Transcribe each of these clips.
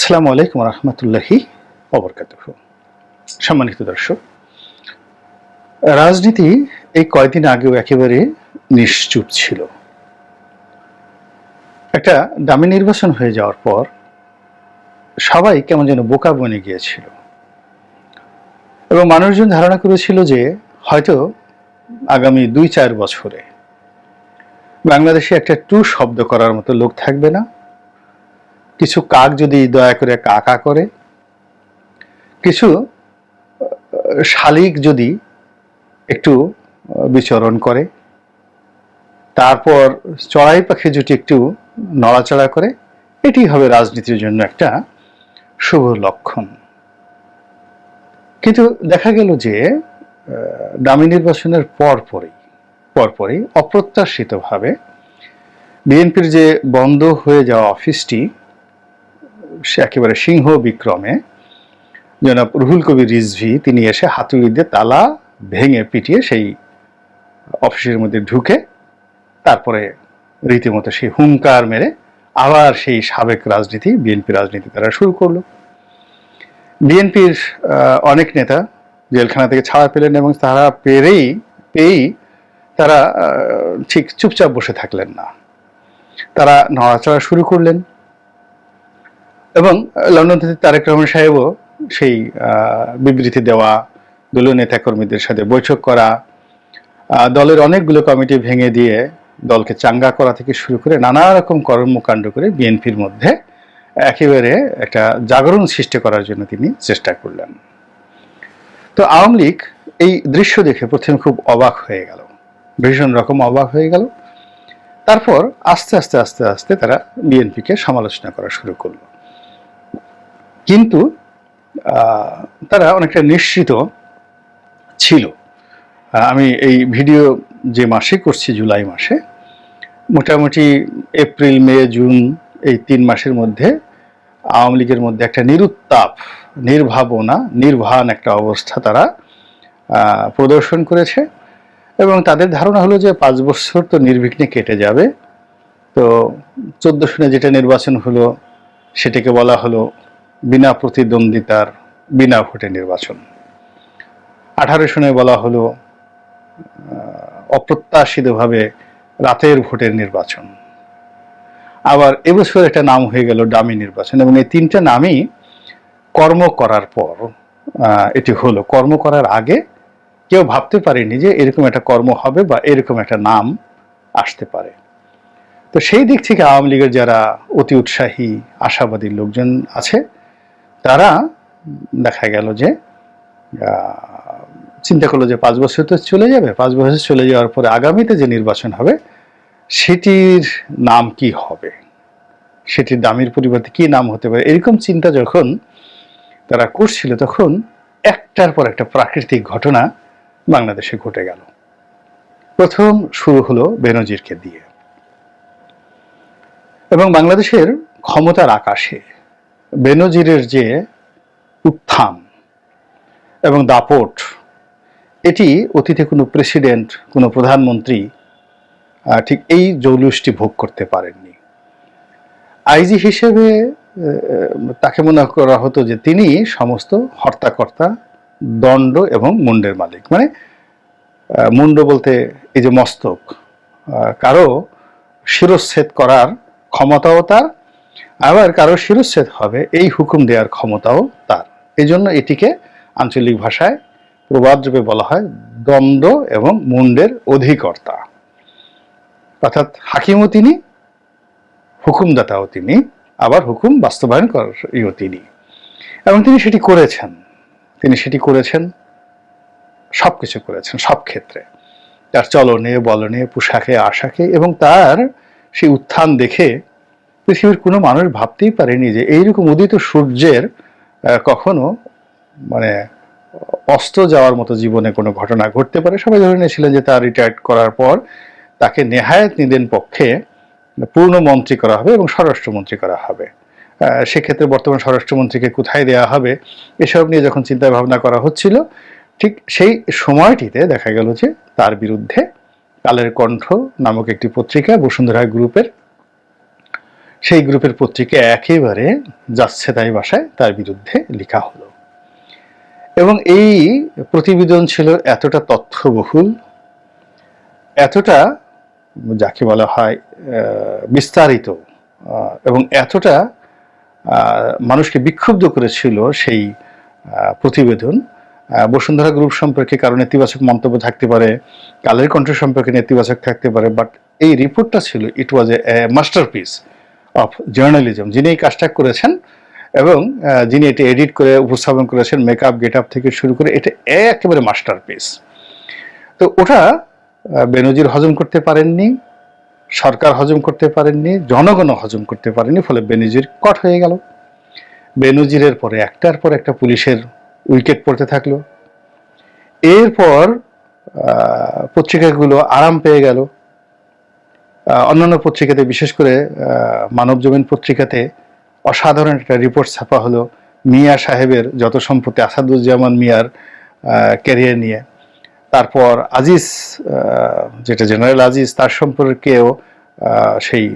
আসসালামু আলাইকুম রহমতুল্লাহি ওবরকাতুহু। সম্মানিত দর্শক, রাজনীতি এই কয়েকদিন আগেও একেবারে নিশ্চুপ ছিল। একটা দামি নির্বাচন হয়ে যাওয়ার পর সবাই কেমন যেন বোকা বনে গিয়েছিল এবং মানুষজন ধারণা করেছিল যে হয়তো আগামী ২-৪ বছরে বাংলাদেশে একটা টু শব্দ করার মতো লোক থাকবে না। কিছু কাক যদি দয়া করে কাকা করে, কিছু শালিক যদি একটু বিচরণ করে, তারপর চড়াই পাখি যদি একটু নড়াচড়া করে, এটি হবে রাজনীতির জন্য একটা শুভ লক্ষণ। কিন্তু দেখা গেল যে ডামি নির্বাচনের পরপরই অপ্রত্যাশিতভাবে বিএনপির যে বন্ধ হয়ে যাওয়া অফিসটি সে একেবারে সিংহ বিক্রমে জনাব রুহুল কবির রিজভী তিনি এসে হাতুড়ি দিয়ে তালা ভেঙে পিটিয়ে সেই অফিসের মধ্যে ঢুকে তারপরে রীতিমতো সেই হুঙ্কার মেরে আবার সেই সাবেক রাজনীতি, বিএনপি রাজনীতি তারা শুরু করলো। বিএনপির অনেক নেতা জেলখানা থেকে ছাড়া পেলেন এবং তারা পেয়েই তারা ঠিক চুপচাপ বসে থাকলেন না, তারা নড়াচড়া শুরু করলেন। এবং লন্ডন থেকে তারেক রহমান সাহেবও সেই বিবৃতি দেওয়া, দলীয় নেতাকর্মীদের সাথে বৈঠক করা, দলের অনেকগুলো কমিটি ভেঙে দিয়ে দলকে চাঙ্গা করা থেকে শুরু করে নানা রকম কর্মকাণ্ড করে বিএনপির মধ্যে একেবারে একটা জাগরণ সৃষ্টি করার জন্য তিনি চেষ্টা করলেন। তো আওয়ামী লীগ এই দৃশ্য দেখে প্রথমে খুব অবাক হয়ে গেল, ভীষণ রকম অবাক হয়ে গেল। তারপর আস্তে আস্তে আস্তে আস্তে তারা বিএনপিকে সমালোচনা করা শুরু করলো। কিন্তু তারা অনেকটা নিশ্চিত ছিল। আমি এই ভিডিও যে মাসে করছি, জুলাই মাসে, মোটামুটি এপ্রিল, মে, জুন এই ৩ মাসের মধ্যে আওয়ামী লীগের মধ্যে একটা নিরুত্তাপ, নির্ভাবনা, নির্বাণ একটা অবস্থা তারা প্রদর্শন করেছে এবং তাদের ধারণা হলো যে ৫ বছর তো নির্বিঘ্নে কেটে যাবে। তো ১৪ সনে যেটা নির্বাচন হলো সেটাকে বলা হলো বিনা প্রতিদ্বন্দ্বিতার বিনা ভোটে নির্বাচন। ১৮ সনে বলা হলো অপ্রত্যাশিতভাবে রাতের ভোটের নির্বাচন। আবার এবছর একটা নাম হয়ে গেল ডামি নির্বাচন। এবং এই ৩টা নামই কর্ম করার পর এটি হলো। কর্ম করার আগে কেউ ভাবতে পারেনি যে এরকম একটা কর্ম হবে বা এরকম একটা নাম আসতে পারে। তো সেই দিক থেকে আওয়ামী লীগের যারা অতি উৎসাহী আশাবাদী লোকজন আছে তারা দেখা গেল যে চিন্তা করলো যে ৫ বছর তো চলে যাবে, ৫ বছর চলে যাওয়ার পরে আগামীতে যে নির্বাচন হবে সেটির নাম কি হবে, সেটির দামের পরিবর্তে কি নাম হতে পারে, এরকম চিন্তা যখন তারা করছিল তখন একটার পর একটা প্রাকৃতিক ঘটনা বাংলাদেশে ঘটে গেল। প্রথম শুরু হলো বেনজিরকে দিয়ে এবং বাংলাদেশের ক্ষমতার আকাশে বেনজিরের যে উত্থান এবং দাপট, এটি অতীতে কোনো প্রেসিডেন্ট, কোনো প্রধানমন্ত্রী ঠিক এই জৌলুসটি ভোগ করতে পারেননি। আইজি হিসেবে তাকে মনে করা হতো যে তিনি সমস্ত হর্তাকর্তা, দণ্ড এবং মুন্ডের মালিক। মানে মুন্ড বলতে এই যে মস্তক, কারো শিরচ্ছেদ করার ক্ষমতাও তার, আবার কারো শিরচ্ছেদ হবে এই হুকুম দেওয়ার ক্ষমতাও তার। এই জন্য এটিকে আঞ্চলিক ভাষায় প্রবাদরূপে বলা হয় দণ্ড এবং মুন্ডের অধিকর্তা। অর্থাৎ হাকিমও তিনি, হুকুমদাতাও তিনি, আবার হুকুম বাস্তবায়ন করারও তিনি। এবং তিনি সেটি করেছেন, সবকিছু করেছেন, সব ক্ষেত্রে, তার চলনে বলনে, পোশাকে আশাকে। এবং তার সেই উত্থান দেখে পৃথিবীর কোনো মানুষ ভাবতেই পারেনি যে এইরকম উদিত সূর্যের কখনো মানে অস্ত যাওয়ার মতো জীবনে কোনো ঘটনা ঘটতে পারে। সবাই ধরে নিয়েছিলেন যে তার রিটায়ার্ড করার পর তাকে নেহায়েত নিদেন পক্ষে পূর্ণ মন্ত্রী করা হবে এবং স্বরাষ্ট্রমন্ত্রী করা হবে। সেক্ষেত্রে বর্তমান স্বরাষ্ট্রমন্ত্রীকে কোথায় দেওয়া হবে এসব নিয়ে যখন চিন্তা ভাবনা করা হচ্ছিল, ঠিক সেই সময়টিতে দেখা গেল যে তার বিরুদ্ধে কালের কণ্ঠ নামক একটি পত্রিকা, বসুন্ধরা গ্রুপের সেই গ্রুপের পত্রিকা একেবারে যাচ্ছে তাই ভাষায় তার বিরুদ্ধে লেখা হলো। এবং এই প্রতিবেদন ছিল এতটা তথ্যবহুল, এতটা যাকে বলা হয় বিস্তারিত, এবং এতটা মানুষকে বিক্ষুব্ধ করেছিল সেই প্রতিবেদন। বসুন্ধরা গ্রুপ সম্পর্কে কারো নেতিবাচক মন্তব্য থাকতে পারে, কালের কণ্ঠ সম্পর্কে নেতিবাচক থাকতে পারে, বাট এই রিপোর্টটা ছিল, ইট ওয়াজ এ মাস্টারপিস অফ জার্নালিজম। যিনি এই কাজটা করেছেন এবং যিনি এটা এডিট করে উপস্থাপন করেছেন, মেকআপ গেট আপ থেকে শুরু করে, এটা একেবারে মাস্টারপিস। তো ওটা বেনজির হজম করতে পারেননি, সরকার হজম করতে পারেননি, জনগণও হজম করতে পারেনি, ফলে বেনজির কট হয়ে গেল। বেনজিরের পরে একটার পর একটা পুলিশের উইকেট পড়তে থাকলো। এরপর পত্রিকাগুলো আরাম পেয়ে গেল। অন্যান্য পত্রিকাতে, বিশেষ করে মানব জমিন পত্রিকাতে অসাধারণ একটা রিপোর্ট ছাপা হলো মিয়া সাহেবের যত সম্পত্তি, আসাদুজ্জামান মিয়ার ক্যারিয়ার নিয়ে। তারপর আজিজ, যেটা জেনারেল আজিজ, তার সম্পর্কেও সেই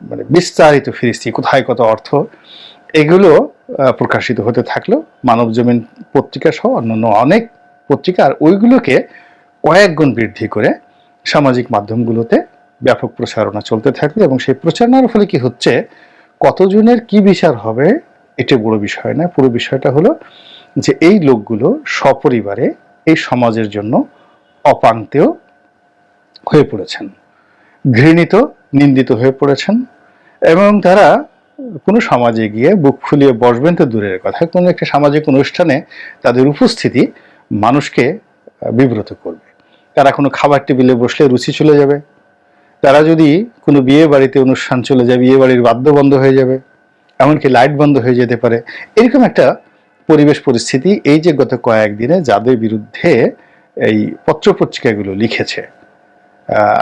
মানে বিস্তারিত ফিরিস্তি, কোথায় কত অর্থ, এগুলো প্রকাশিত হতে থাকলো মানব জমিন পত্রিকা সহ অন্যান্য অনেক পত্রিকা। আর ওইগুলোকে কয়েক গুণ বৃদ্ধি করে সামাজিক মাধ্যমগুলোতে ব্যাপক প্রচারণা চলতে থাকলো। এবং সেই প্রচারণার ফলে কি হচ্ছে, কতজনের কি বিচার হবে এটা বড় বিষয় না। পুরো বিষয়টা হলো যে এই লোকগুলো সপরিবারে এই সমাজের জন্য অপান্তেয় হয়ে পড়েছেন, ঘৃণিত, নিন্দিত হয়ে পড়েছেন। এবং তারা কোনো সমাজে গিয়ে বুক ফুলিয়ে বসবেন তো দূরের কথা, কোনো একটা সামাজিক অনুষ্ঠানে তাদের উপস্থিতি মানুষকে বিব্রত করবে। তারা কোনো খাবার টেবিলে বসলে রুচি চলে যাবে, তারা যদি কোনো বিয়ে বাড়িতে অনুষ্ঠান চলে যায়, বিয়ে বাড়ির বাদ্য বন্ধ হয়ে যাবে, এমনকি লাইট বন্ধ হয়ে যেতে পারে। এরকম একটা পরিবেশ পরিস্থিতি এই যে গত কয়েকদিনে যাদের বিরুদ্ধে এই পত্রপত্রিকাগুলো লিখেছে,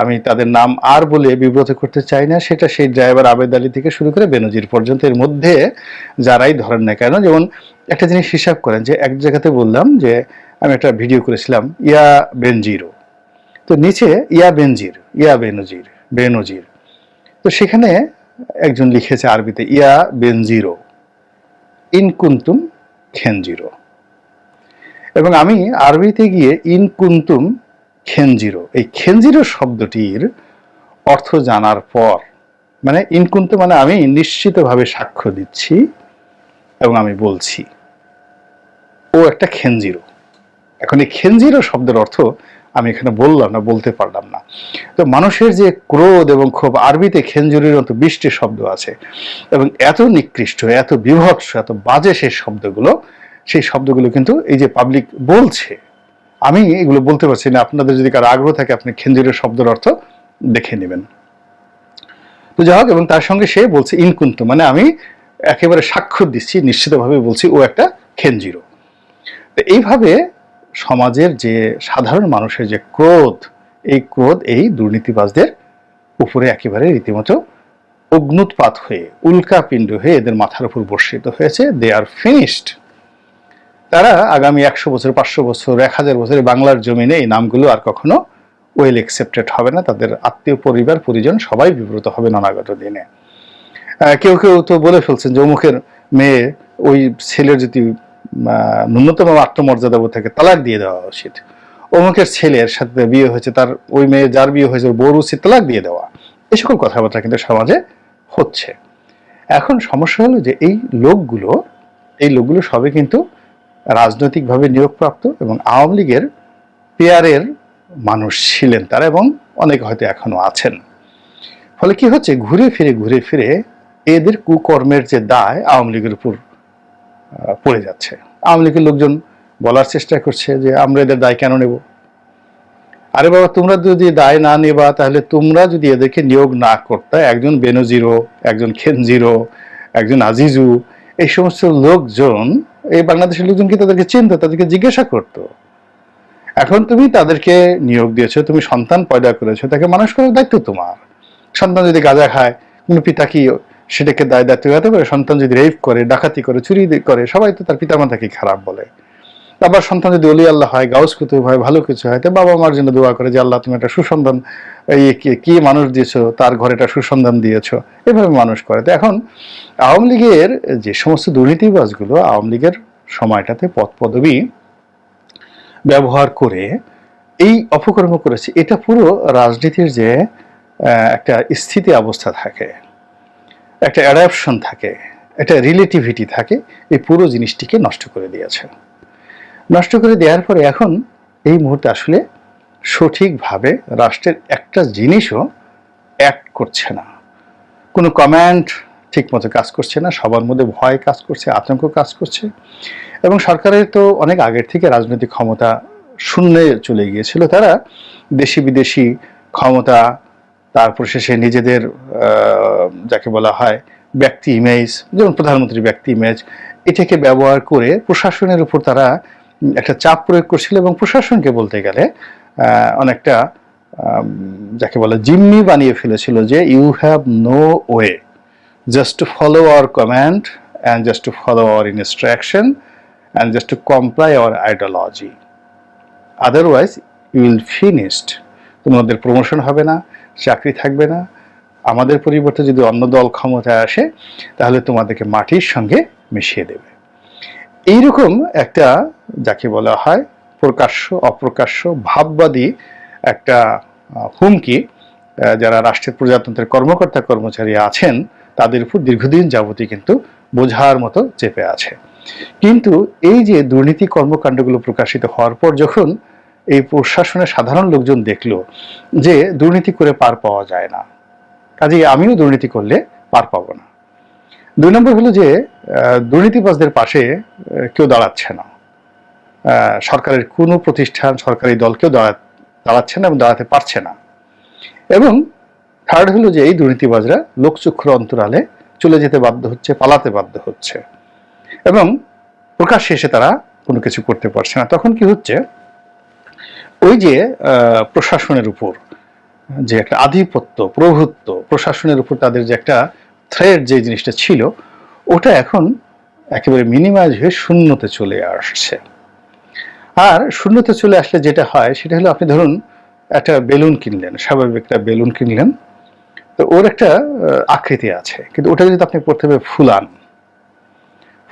আমি তাদের নাম আর বলে বিব্রত করতে চাই না, সেটা সেই ড্রাইভার আবেদ আলী থেকে শুরু করে বেনজির পর্যন্ত, এর মধ্যে যারাই ধরেন না কেন। যেমন একটা জিনিস হিসাব করেন, যে এক জায়গাতে বললাম যে আমি একটা ভিডিও করেছিলাম ইয়া বেনজিরো, তো নিচে ইয়া বেনজির, ইয়া বেনজির, বেনজির, তো সেখানে একজন লিখেছে আরবিতে ইয়া বেনজিরো ইন কুন্তুম খেনজিরো। এবং আমি আরবিতে গিয়ে ইন কুন্তুম খেনজিরো, এই খেনজিরো শব্দটির অর্থ জানার পর, মানে ইনকুন্তু মানে আমি নিশ্চিতভাবে সাক্ষ্য দিচ্ছি এবং আমি বলছি ও একটা খেনজিরো। এখন এই খেনজিরো শব্দের অর্থ আমি এখানে বললাম না, বলতে পারলাম না। তো মানুষের যে ক্রোধ এবং ক্ষোভ, আরবিতে খেনজুরির মতো 20টি শব্দ আছে এবং এত নিকৃষ্ট, এত বিভৎস, এত বাজে সেই শব্দগুলো কিন্তু এই যে পাবলিক বলছে, আমি এগুলো বলতে পারছি না। আপনাদের যদি কারো আগ্রহ থাকে, আপনি খেনজুরের শব্দের অর্থ দেখে নেবেন। তো যাই হোক, এবং তার সঙ্গে সে বলছে ইনকুন্তু, মানে আমি একেবারে সাক্ষ্য দিচ্ছি, নিশ্চিতভাবে বলছি ও একটা খেনজিরো। তো এইভাবে সমাজের যে সাধারণ মানুষের যে ক্রোধ, এই ক্রোধ এই দুর্নীতিবাজদের উপরে একেবারে রীতিমতো অগ্নুৎপাত হয়ে, উল্কাপিণ্ড হয়ে এদের মাথার উপর বর্ষিত হয়েছে। দে আর ফিনিশড। তারা আগামী 100 বছর, 500 বছর, 1000 বছরে বাংলার জমিনে এই নামগুলো আর কখনো ওয়েল অ্যাকসেপ্টেড হবে না। তাদের আত্মীয় পরিবার পরিজন সবাই বিব্রত হবে অনাগত দিনে। কেউ কেউ তো বলে ফেলছেন যে অমুকের মেয়ে, ওই ছেলের যদি ন্যূনতম আত্মমর্যাদাবোধ থাকে তালাক দিয়ে দেওয়া উচিত। অমুকের ছেলের সাথে বিয়ে হয়েছে, তার ওই মেয়ে যার বিয়ে হয়েছে বউর উচিত তালাক দিয়ে দেওয়া। এই সকল কথাবার্তা কিন্তু সমাজে হচ্ছে। এখন সমস্যা হলো যে এই লোকগুলো সবে কিন্তু রাজনৈতিকভাবে নিয়োগপ্রাপ্ত এবং আওয়ামী লীগের পেয়ারের মানুষ ছিলেন তারা, এবং অনেকে হয়তো এখনো আছেন। ফলে কি হচ্ছে, ঘুরে ফিরে এদের কুকর্মের যে দায় আওয়ামী লীগের উপর পড়ে যাচ্ছে। আওয়ামী লীগের লোকজন বলার চেষ্টা করছে যে আমরা এদের দায় কেন নেব? আরে বাবা, তোমরা যদি দায় না নেবা, তাহলে তোমরা যদি এদেরকে নিয়োগ না করতে, একজন বেনজিরো, একজন খেনজিরো, একজন আজিজু, এই সমস্ত লোকজন, এই বাংলাদেশের লোকজন কি তাদেরকে চিনতো, তাদেরকে জিজ্ঞাসা করতো? এখন তুমি তাদেরকে নিয়োগ দিয়েছো, তুমি সন্তান পয়দা করেছো, তাকে মানুষ করার দায়িত্ব তোমার। সন্তান যদি গাঁজা খায়, কোনো পিতা কি সেটাকে দায়িত্ব দিতে পারে? সন্তান যদি রেপ করে, ডাকাতি করে, চুরি করে, সবাই তো তার পিতামাতাকে খারাপ বলে। আবার সন্তান যদি অলি আল্লাহ হয়, গাউস কুতুব হয়, ভালো কিছু হয়, তো বাবা মার জন্য দোয়া করে যে আল্লাহ তুমি একটা সুসন্তান, এই কি মানুষ দিয়েছো, তার ঘরে একটা সুসন্তান দিয়েছো, এভাবে মানুষ করে। তো এখন আওয়ামী লীগের যে সমস্ত দুর্নীতিবাজগুলো আওয়ামী লীগের সময়টাতে পদ পদবি ব্যবহার করে এই অপকর্ম করেছে, এটা পুরো রাজনীতির যে একটা স্থিতি অবস্থা থাকে, একটা অ্যাডাপশন থাকে, একটা রিলেটিভিটি থাকে, এই পুরো জিনিসটিকে নষ্ট করে দিয়েছে। নষ্ট করে দেওয়ার পরে এখন এই মুহূর্তে আসলে সঠিকভাবে রাষ্ট্রের একটা জিনিসও অ্যাক্ট করছে না, কোনো কমান্ড ঠিক মতো কাজ করছে না, সবার মধ্যে ভয় কাজ করছে, আতঙ্ক কাজ করছে। এবং সরকারের তো অনেক আগের থেকে রাজনৈতিক ক্ষমতা শূন্যে চলে গিয়েছিল, তারা দেশি বিদেশি ক্ষমতা, তারপর শেষে নিজেদের যাকে বলা হয় ব্যক্তি ইমেজ, যেমন প্রধানমন্ত্রীর ব্যক্তি ইমেজ, এটাকে ব্যবহার করে প্রশাসনের উপর তারা একটা চাপ প্রয়োগ করছিল এবং প্রশাসনকে বলতে গেলে অনেকটা যাকে বলে জিম্মি বানিয়ে ফেলেছিল, যে you have no way just to follow our command and just to follow our instruction and just to comply our ideology, otherwise you will finished. তোমাদের প্রমোশন হবে না, চাকরি থাকবে না, আমাদের পরিবর্তে যদি অন্য দল ক্ষমতায় আসে তাহলে তোমাদেরকে মাটির সঙ্গে মিশিয়ে দেবে। এইরকম একটা যাকে বলা হয় প্রকাশ্য অপ্রকাশ্য ভাববাদী একটা হুমকি যারা রাষ্ট্রের প্রজাতন্ত্রের কর্মকর্তা কর্মচারী আছেন তাদের উপর দীর্ঘদিন যাবতীয় কিন্তু বোঝার মতো চেপে আছে। কিন্তু এই যে দুর্নীতি কর্মকাণ্ডগুলো প্রকাশিত হওয়ার পর যখন এই প্রশাসনের সাধারণ লোকজন দেখলো যে দুর্নীতি করে পার পাওয়া যায় না, কাজেই আমিও দুর্নীতি করলে পার পাবো না। 2 নম্বর হলো যে দুর্নীতিবাজদের পাশে কেউ দাঁড়াচ্ছে না, সরকারের কোনো প্রতিষ্ঠান সরকারি দল কেউ দাঁড়াচ্ছে না এবং দাঁড়াতে পারছে না। এবং থার্ড হলো যে এই দুর্নীতিবাজরা লোকচক্ষুর অন্তরালে চলে যেতে বাধ্য হচ্ছে, পালাতে বাধ্য হচ্ছে এবং প্রকাশ্যে এসে তারা কোনো কিছু করতে পারছে না। তখন কি হচ্ছে, ওই যে প্রশাসনের উপর যে একটা আধিপত্য প্রভুত্ব, প্রশাসনের উপর তাদের যে একটা থ্রেড যে জিনিসটা ছিল, ওটা এখন একেবারে মিনিমাইজ হয়ে শূন্যতে চলে আসছে। আর শূন্যতে চলে আসলে যেটা হয় সেটা হলো, আপনি ধরুন একটা বেলুন কিনলেন, স্বাভাবিক একটা বেলুন কিনলেন, তো ওর একটা আকৃতি আছে, কিন্তু ওটা যদি আপনি প্রথমে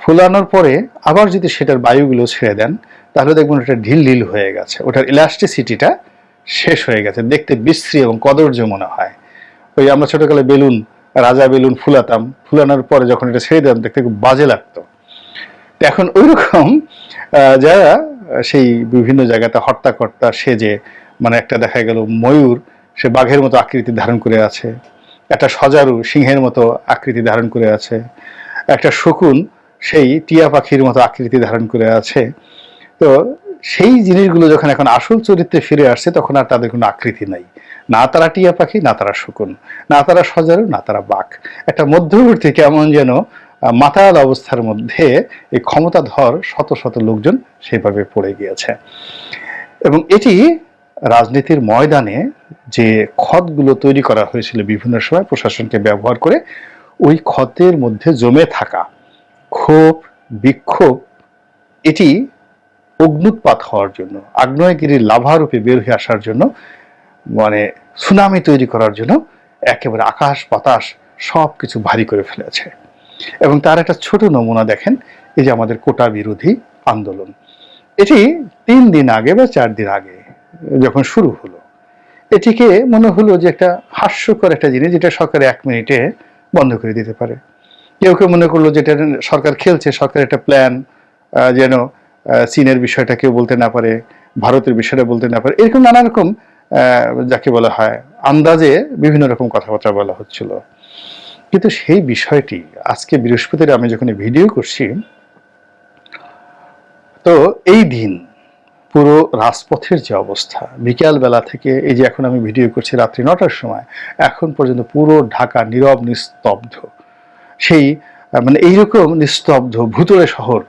ফুলানোর পরে আবার যদি সেটার বায়ুগুলো ছেড়ে দেন তাহলে দেখবেন ওটা ঢিল ঢিল হয়ে গেছে, ওটার ইলাস্টিসিটিটা শেষ হয়ে গেছে, দেখতে বিশ্রী এবং কদর্য মনে হয়। ওই আমরা ছোটকালে বেলুন, রাজা বেলুন ফুলাতাম, ফুলানোর পরে যখন এটা ছেড়ে দিতাম দেখতে খুব বাজে লাগতো। এখন ওই রকম যারা সেই বিভিন্ন জায়গাতে হর্তাকর্তা সেজে, মানে একটা দেখা গেল ময়ূর সে বাঘের মতো আকৃতি ধারণ করে আছে, একটা সজারু সিংহের মতো আকৃতি ধারণ করে আছে, একটা শকুন সেই টিয়া পাখির মতো আকৃতি ধারণ করে আছে। তো সেই জিনিসগুলো যখন এখন আসল চরিত্রে ফিরে আসছে তখন আর তাদের কোনো আকৃতি নাই, না তারা টিয়া পাখি, না তারা শকুন, না তারা সজারু, না তারা বাঘ, একটা মধ্যবর্তী কেমন যেন মাতাল অবস্থার মধ্যে এই ক্ষমতাধর শত শত লোকজন সেভাবে পড়ে গিয়েছে। এবং এটি রাজনীতির ময়দানে যে ক্ষতগুলো তৈরি করা হয়েছিল বিভিন্ন সময় প্রশাসনকে ব্যবহার করে, ওই ক্ষতের মধ্যে জমে থাকা ক্ষোভ বিক্ষোভ, এটি অগ্নুৎপাত হওয়ার জন্য, আগ্নেয়গিরির লাভারূপে বের হয়ে আসার জন্য, মানে সুনামি তৈরি করার জন্য একেবারে আকাশ বাতাস সব কিছু ভারী করে ফেলেছে। এবং তার একটা ছোট নমুনা দেখেন, এই যে আমাদের কোটা বিরোধী আন্দোলন, এটি 3 দিন আগে বা 4 দিন আগে যখন শুরু হলো, এটিকে মনে হলো যে একটা হাস্যকর একটা জিনিস, যেটা সরকার 1 মিনিটে বন্ধ করে দিতে পারে। কেউ কেউ মনে করলো যেটা সরকার খেলছে, সরকার একটা প্ল্যান, যেন চীনের বিষয়টা কেউ বলতে না পারে, ভারতের বিষয়টা বলতে না পারে, এরকম নানা রকম যাকে বলা হয় আন্দাজে বিভিন্ন রকম কথাবার্তা বলা হচ্ছিল। কিন্তু সেই বিষয়টি আজকে বৃহস্পতিবার আমি যখন ভিডিও করছি, তো এই দিন পুরো রাজপথের যে অবস্থা, বিকাল বেলা থেকে এই যে এখন আমি ভিডিও করছি রাত্রি 9টার সময়, এখন পর্যন্ত পুরো ঢাকা নীরব নিস্তব্ধ। সেই মানে এইরকম নিস্তব্ধ ভুতুড়ে শহর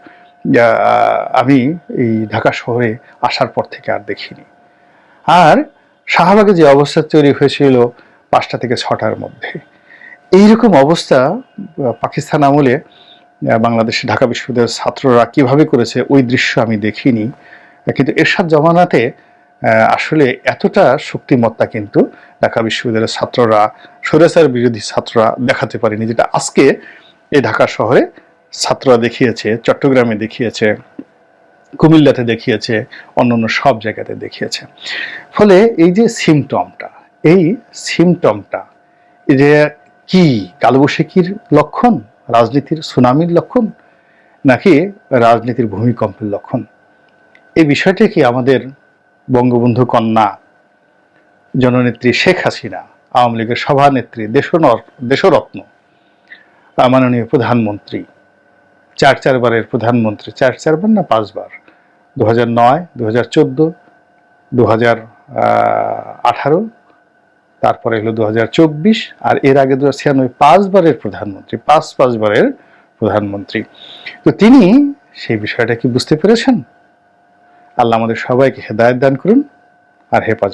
আমি এই ঢাকা শহরে আসার পর থেকে আর দেখিনি। আর শাহবাগে যে অবস্থা তৈরি হয়েছিল 5টা থেকে 6টার মধ্যে, এইরকম অবস্থা পাকিস্তান আমলে বাংলাদেশে ঢাকা বিশ্ববিদ্যালয়ের ছাত্ররা কিভাবে করেছে ওই দৃশ্য আমি দেখিনি, কিন্তু এরশাদ জমানাতে আসলে এতটা শক্তিমত্তা কিন্তু ঢাকা বিশ্ববিদ্যালয়ের ছাত্ররা, স্বৈরাচার বিরোধী ছাত্ররা দেখাতে পারেনি, যেটা আজকে এই ঢাকা শহরে ছাত্ররা দেখিয়েছে, চট্টগ্রামে দেখিয়েছে, কুমিল্লাতে দেখিয়েছে, অন্যান্য সব জায়গাতে দেখিয়েছে। ফলে এই যে সিমটমটা, এই সিমটমটা যে কি কালবৈশাখীর লক্ষণ, রাজনীতির সুনামির লক্ষণ, নাকি রাজনীতির ভূমিকম্পের লক্ষণ, এই বিষয়টি কি আমাদের বঙ্গবন্ধু কন্যা জননেত্রী শেখ হাসিনা, আওয়ামী লীগের সভানেত্রী, দেশরত্ন, মাননীয় প্রধানমন্ত্রী, চারবারের প্রধানমন্ত্রী, চারবার না 5বার, 2009, 2014, 2018, তারপরে হলো 2024, আর এর আগে 2096, 5বারের প্রধানমন্ত্রী, পাঁচবারের প্রধানমন্ত্রী। তো তিনি সেই বিষয়টা কি বুঝতে পেরেছেন? আল্লাহ আমাদের সবাইকে হেদায়েত দান করুন আর হেফাজত